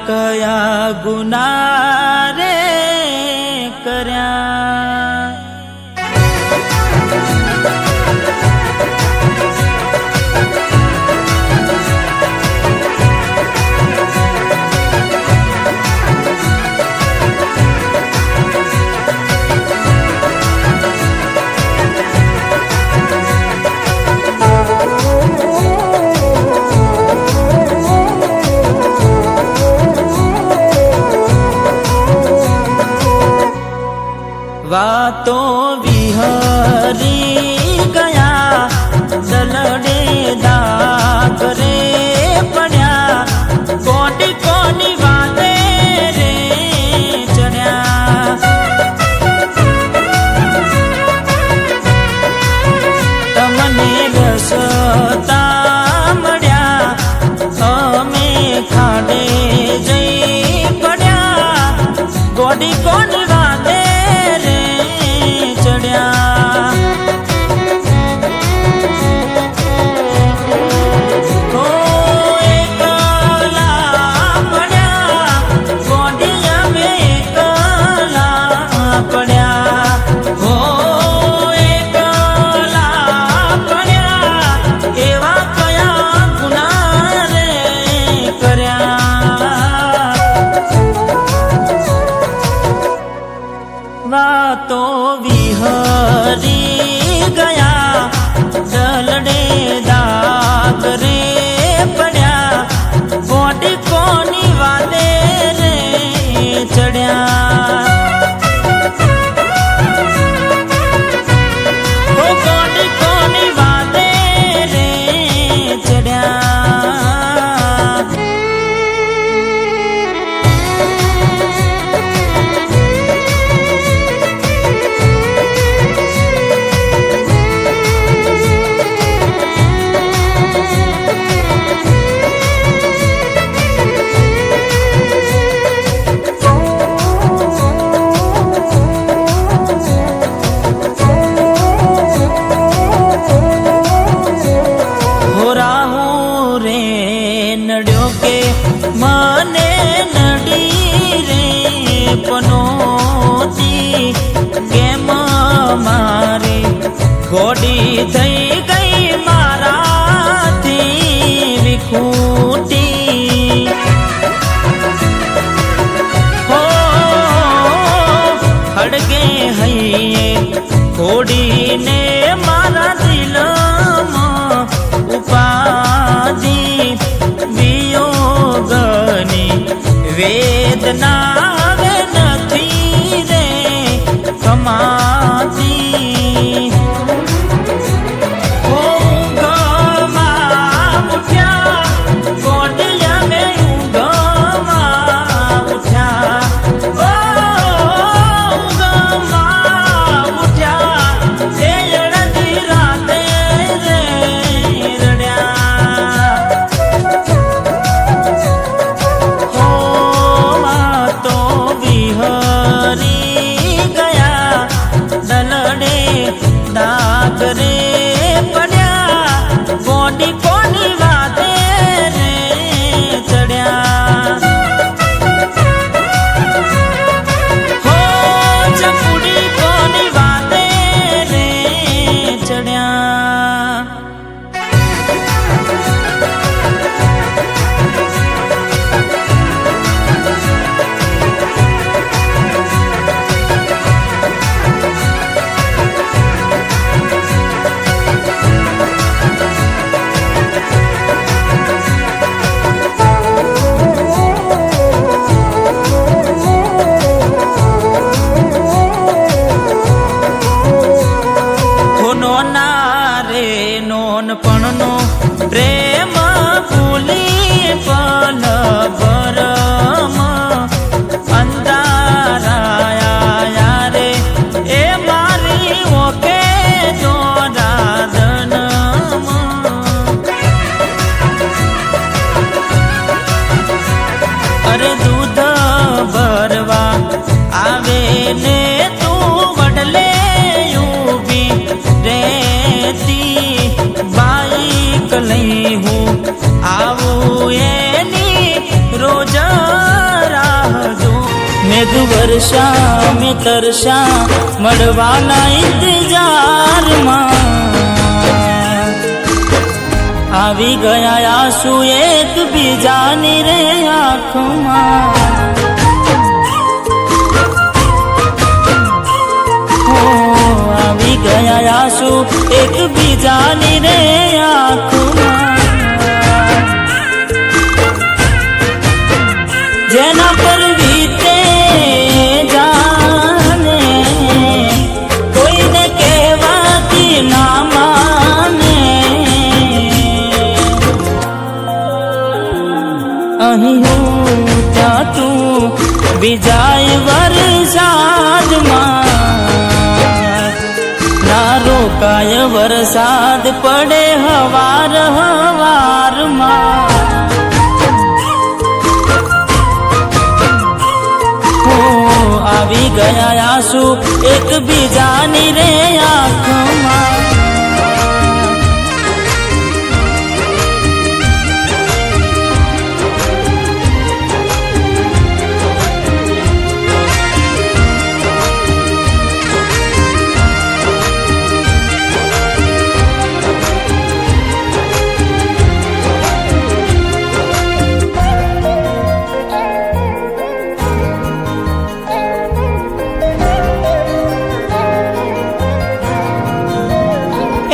કયા ગુના રે કર્યા વાતો વિહરી ગયા દલડે દાગ રે પડ્યા કોટી કોની વાતે રે ચડ્યા તમને રસતા મળ્યા અમે ખાડે જઈ પડ્યા ગોડી કોની વાતે વાતો વિહરી ગયા દલડે દાગ રે પડ્યા ગોડી કોની વાતે રે ચડ્યા ગોડી કોની વાતે રે ચડ્યા નડ્યો કે મને નડી રે પનોતી કેમ મારી ગોડી થઈ ગઈ મારાથી વિખૂટી હો હડગે હૈયે ઘોડીને મારા દિલમાં ઉપાધી વિયોગની વેદના હવે નથી રે કમાતી ઊંઘમાં ઉઠ્યા ગોડિયા મે ઊંઘમાં ઉઠ્યા ઊંઘમાં ઉઠ્યા એ અડધી રાતે રે રડ્યા દાગ રે પડ્યા ગોડી કોની વાતે રે ચડ્યા હો ચકુડી કોની વાતે રે ચડ્યા નોનપણનો પ્રેમ ભૂલી પલ ભરમ અંધારાયા રે એ મારી ઓકે જોરાદનમાં અરે દૂધ ભરવા આવે ને તું વડલે ઊભી રેતી બાઈક લઈ હું આવું એની રોજ વર્ષા મેં તરસા મળવાના ઇંતજારમાં આવી ગયા આંસુ એક બીજાની રે આંખમાં આવી ગયા આંસુ એક બીજાની રે આંખમાં જેના પર વીતે જાને કોઈને કહેવાતી ના માને અહીં હું ત્યાં તું બીજાય વરસાદમાં ના રોકાય વરસાદ પડે હવાર હવારમાં આવી ગયા આંસુ એક બીજાની રે આંખમાં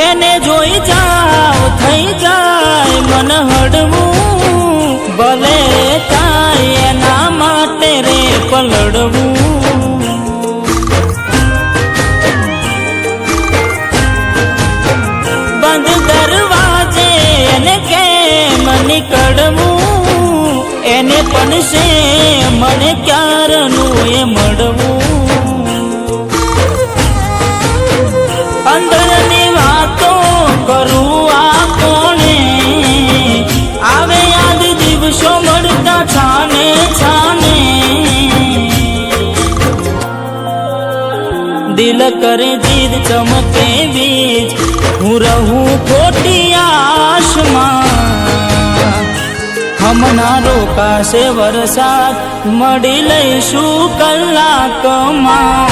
એને જોઈ જાવ થઈ જાય મન હડવું ભલે થાય એના માટે રે પલડવું બંધ દરવાજે એને કેમ નીકળવું એને પણ છે મને ક્યારનું એ મળવું અંદરની વાતો કરું આ કોણે આવે યાદ દિવસો મળતા છાને છાને દિલ કરે જીદ ચમકે બીજ હું રહું ખોટી આશમાં હમણાં રોકાશે વરસાદ મળી લઈશું કલાકમાં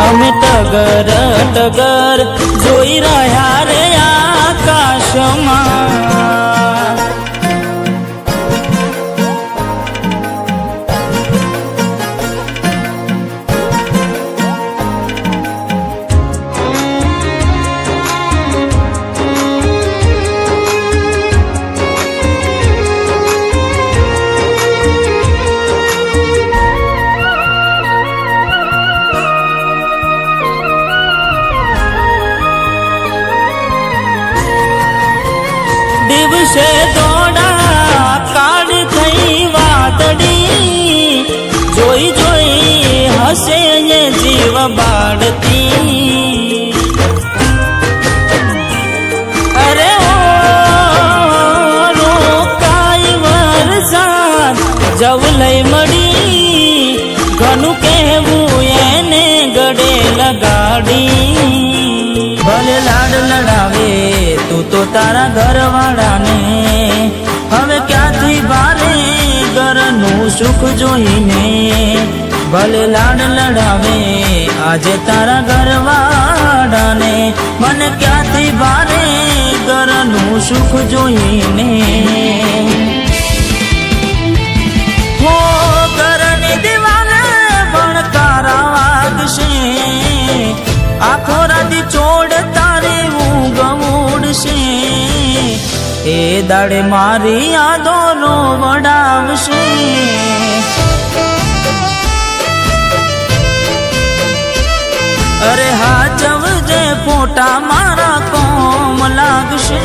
અમે ટગર ટગર જોઈ રહ્યા રે આકાશમાં દિવસે દોડા કાળ થઈ વાદળી જોઈ જોઈ હસે એ જીવ બાળતી અરે ઓ રોકાય વરસાદ જવ લઈ મળી ઘણું કહેવું એને ગળે લગાડી ભલે લાડ લડાવે તું તો તારા ઘરવાળાને હવે ક્યાંથી ભારે ઘરનું સુખ જોઈને ભલે લાડ લડાવે આજે તારા ઘરવાળાને મને ક્યાંથી ભારે ઘરનું સુખ જોઈને હો ઘરની દિવાલે ભણકારા વાગશે આખો રાતી ચોડ તારી ઊંઘ ઉડશે એ દાડે મારી યાદો રોવડાવશે અરે હા જવજે ફોટા મારા કોમ લાગશે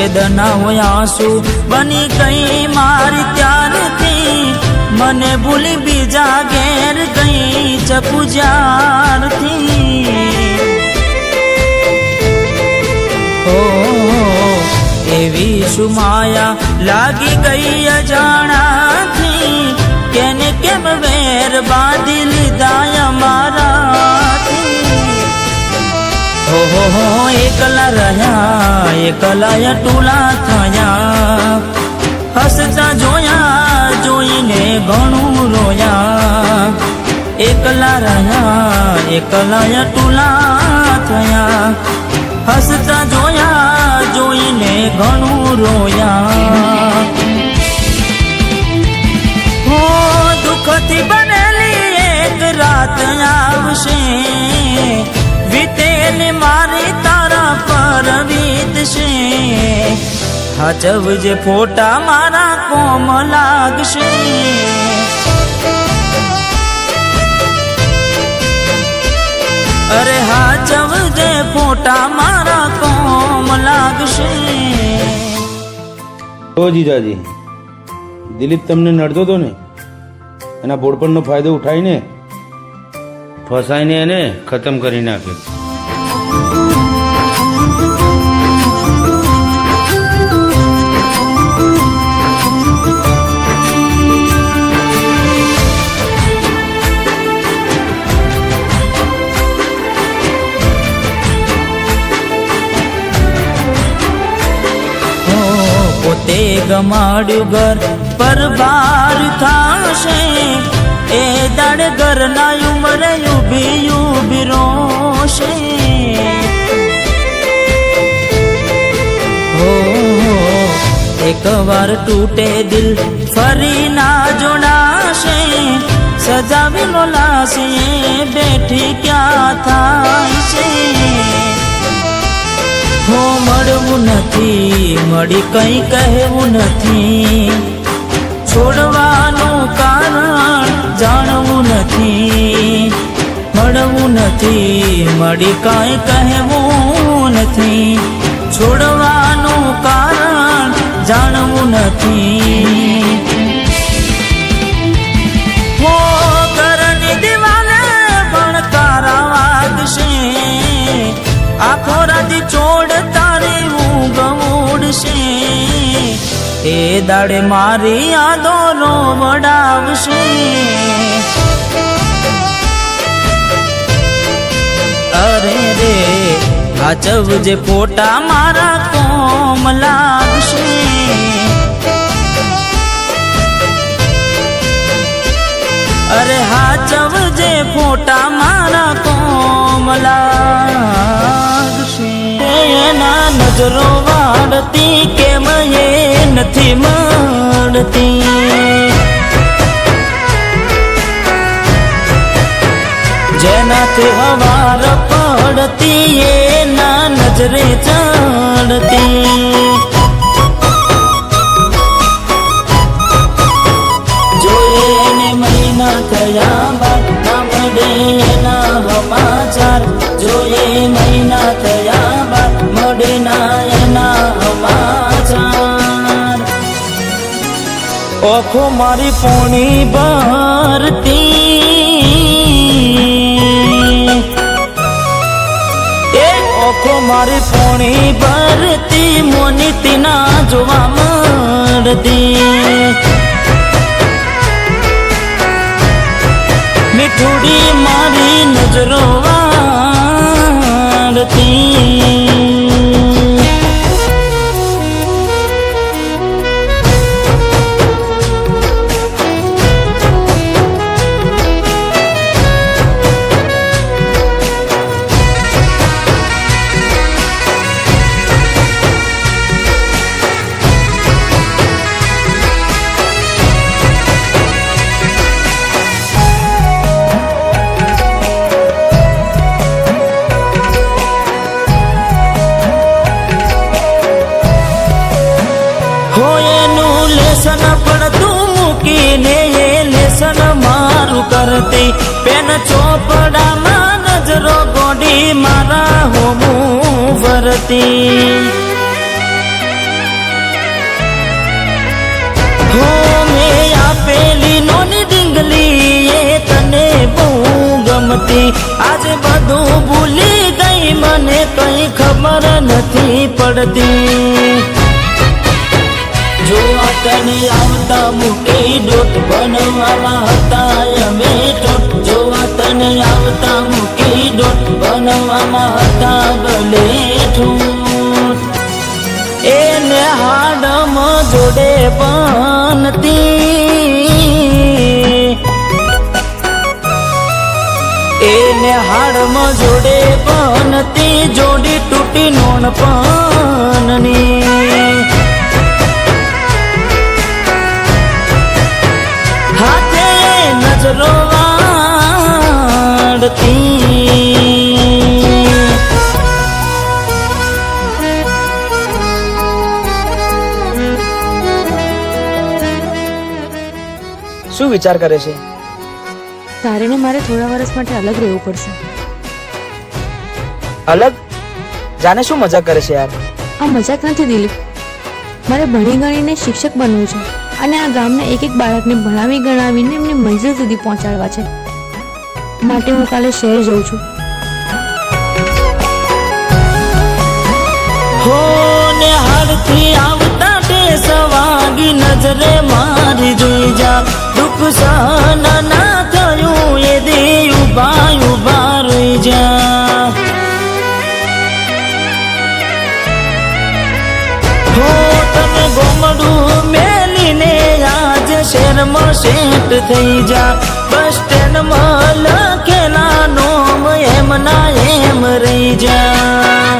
વેદના હોય આંસુ બની ગઈ મારી ત્યારથી, મને ભૂલી બીજા ઘેર ગઈ ચપુ જ્યારથી. ઓ એવી શું માયા લાગી ગઈ અજાણાથી, કેને કેમ વેર બાંધી લીધા અમારાથી. હો એકલા રહ્યા એકલા ટૂલા થયા, હસતા જોયા જોઈને ઘણું રોયા. એકલા રહ્યા એકલા ટૂલા થયા, હસતા જોયા જોઈને ઘણું રોયા. હો દુઃખથી બનેલી એક રાત આવશે, વીતેલી મારી તારા પર વીતશે. હાચવજે ફોટા મારા કોમ લાગશે. અરે હાચવજે ફોટા મારા કોમ લાગશે. ઓ જીજાજી, દિલીપ તમને નડતો હતો ને, એના બોડપણનો ફાયદો ઉઠાવીને ફસાઈને એને ખતમ કરી નાખ્યો. પોતે ગમાડ્યું ઘર પર બાર થાશે, એ દાડે ઘરના ઉમરે ઉભી ઉભી રોશે. હો એક વાર તૂટે દિલ ફરી ના જોડાશે, સજાવેલો લાશે બેઠી ક્યાં થાય છે. હો મળવું નથી મળી કઈ કહેવું નથી, છોડવાનું કારણ જાણવું નથી. મળવું નથી મળી કઈ કહેવું નથી, છોડવાનું કારણ જાણવું નથી. હો ઘરની દિવાલે ભણકારા વાગશે, આખો રાતી ચોડ તારી ઊંઘ ઉડશે. એ દાડે મારી યાદો રોવડાવશે. અરે રે હાચવજે ફોટા મારા કોમ લાગશે. અરે હાચવજે ફોટા મારા કોમ લાગશે. એના નજરો વાળતી કેમ એ નથી મળતી, જેનાથી હવાર પડતી એના નજરે ચડતી. જોઈને મહિના થયા બાદ ના મળે એના સમાચાર, જોઈએ મહિના થયા બાદ મળે ના એના સમાચાર. ઓખો મારી પોણી ભરતી, એ ઓખો મારી પોણી ભરતી, મોનીતી ના જોવા મળતી. મીઠુડી મારી નજરો વાળતી. કરતી પેન ચોપડામાં નજરો ગોડી મારા હોમું ભરતી. ખબર નથી પડતી. જોવા તને આવતા મૂકી ડોટ બનવામાં હતા અમે ટોટ. જોવા તને આવતા મૂકી ડોટ બનવામાં હતા ભલે ઠૂઠ. એને હાડમાં જોડે પનતી, એને હાડમાં જોડે પનતી, જોડી તૂટી નોન પનની. હાથે નજરો વાળતી, શું વિચાર કરે છે? તારે ને મારે થોડા વર્ષ માટે અલગ રહેવું પડશે. અલગ? જાને શું મજાક કરે છે યાર. આ મજાક નથી દિલીપ, મારે ભણી ગણીને શિક્ષક બનવું છે અને આ ગામના એક એક બાળકને ભણાવી ગણાવીને એમની મંઝિલ સુધી પહોંચાડવા છે. માટે હું કાલે શહેર જઉં છું. હો ને હાડથી આવતા તે સવાગી નજરે મારી જોઈ જા. દુઃખ સહન ના થયું એ દે ઉભા ઉભા રહી જા. હો તમે ગોમડું મેલીને આજ શહેરમાં સેટ થઈ જા. બસ સ્ટેન્ડમાં લખેલા નોમ એમ ના એમ રહી જા.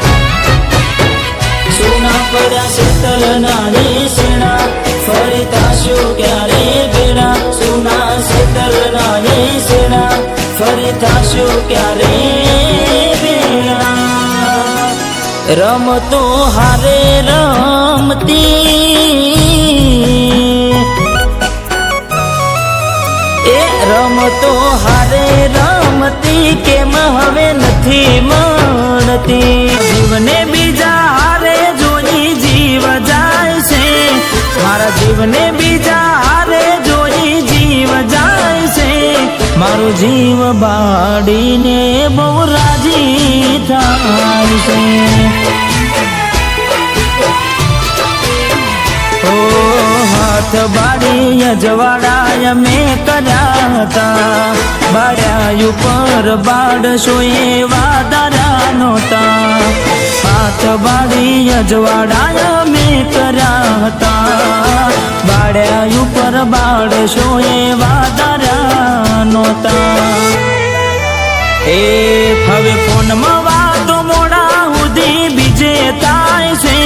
સોના પડ્યા શેતલ નાની સેણા, ફરી થાશું ક્યારે ભેડા. સોના શેતલ નાની સેણા, ફરી થાશું ક્યારે ભેડા. રમતો હારે રમતી, એ રમતો હારે રમતી, કેમ હવે નથી મળતી. જીવને બીજા હારે જોઈ જીવ જાય છે, મારા જીવને બીજા હારે જોઈ જીવ જાય છે. મારો જીવ બાળીને બહુ રાજી થાય છે. ઓ હાથ બાળી અજવાળા મેં કર્યા હતા, બાળ્યા ઉપર બાળશો એવા દારા નહોતા. હાથ બાળી અજવાળા મેં કર્યા હતા, બાળ્યા ઉપર બાળશો એવા દારા નહોતા. એ હવે ફોનમાં વાતો મોડા સુધી બીજે થાય છે.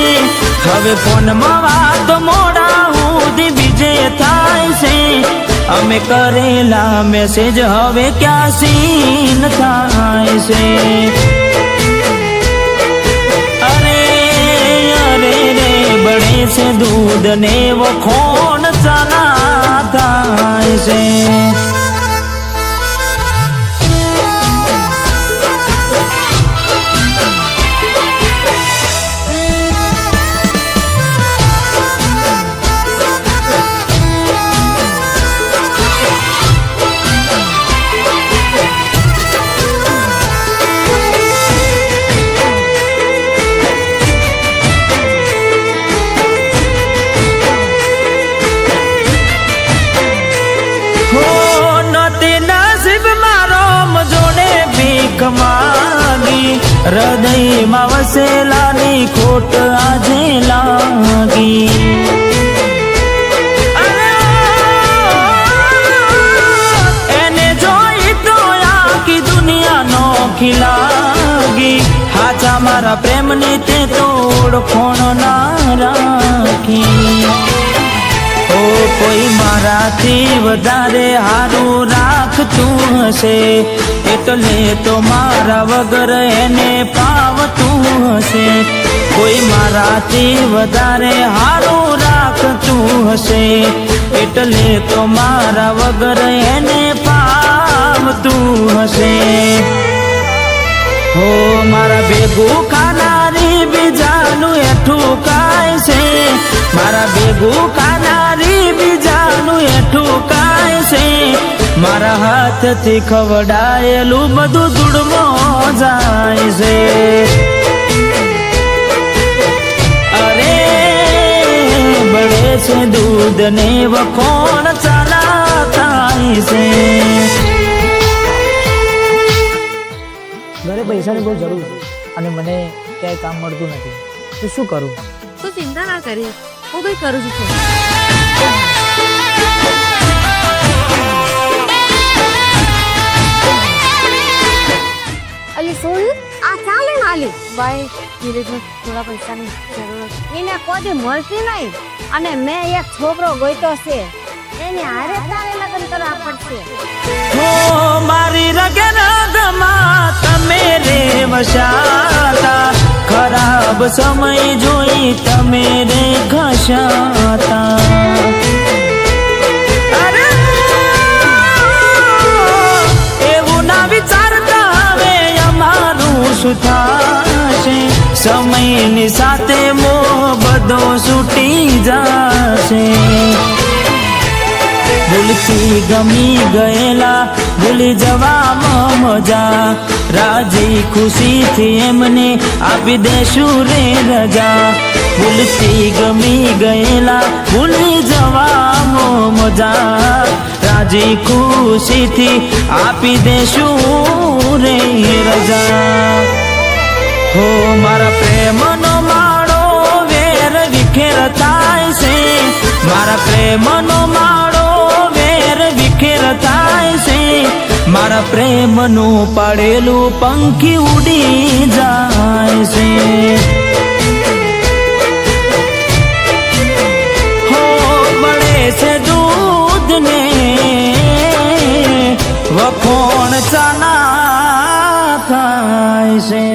હવે ફોનમાં વાતો મોડા સુધી બીજે થાય છે. અમે કરેલા મેસેજ હવે ક્યાં સીન થાય છે. અરે અરે રે બળે છે દૂધ ને વખોણ ચના થાય છે. માગી હૃદયમાં વસેલાની ખોટ આજે લાગી. એને જોઈ તો આખી દુનિયા નોખી લાગી. હાચા મારા પ્રેમની તે તોડફોણ ના રાખી. ઓ કોઈ મારાથી વધારે હારું રાખતું હશે, એટલે તો મારા વગર એને પાવતું હશે. કોઈ મારાથી વધારે હારું રાખતું હશે, એટલે તો મારા વગર એને પાવતું હશે. હો મારા ભેગું ખાનારી બીજાનું એઠું કાય છે. મારા ભેગું ખાનારી બીજાનું એઠું કાય છે. મારા હાથથી ખવડાયેલું બધું ધૂળમાં જાય છે. બળે છે દૂધ ને વખોણ ચાલા થાય છે. ઘરે પૈસાની બહુ જરૂર છે અને મને ક્યાંય કામ મળતું નથી, તો શું કરું? તું ચિંતા ના કરીશ, હું કઈ કરું છું. અલી સુન, આ ચાલે ને આલી ભાઈ, ધીરેજને થોડા પૈસાની જરૂર છે. એને કોઈ મળતી નહીં અને મેં એક છોકરો ગોઈતો છે, એને હારે તારે લગ્ન કરવા પડશે. હો મારી રગે રગમાં તમે રે વસાતા, ખરાબ સમય જોઈ તમે રે ખસાતા. અરે એવું ના વિચારતા હવે અમારું શું થશે, સમયની સાથે મોહ બધો છૂટી જશે. ભૂલથી ગમી ગયેલા ભૂલી જવામાં મજા, રાજી ખુશીથી એમને આપી દેશું રે રજા. ભૂલથી ગમી ગયેલા ભૂલી જવામાં મજા, રાજી ખુશીથી આપી દેશું રે રજા. હો મારા પ્રેમનો માળો વેર વિખેર થાય છે, મારા પ્રેમનો માળો વેર વિખેર થાય છે, મારા પ્રેમનું પાડેલું પંખી ઉડી જાય છે. હો બળે છે દૂધ ને વખોણ ચાના થાય છે.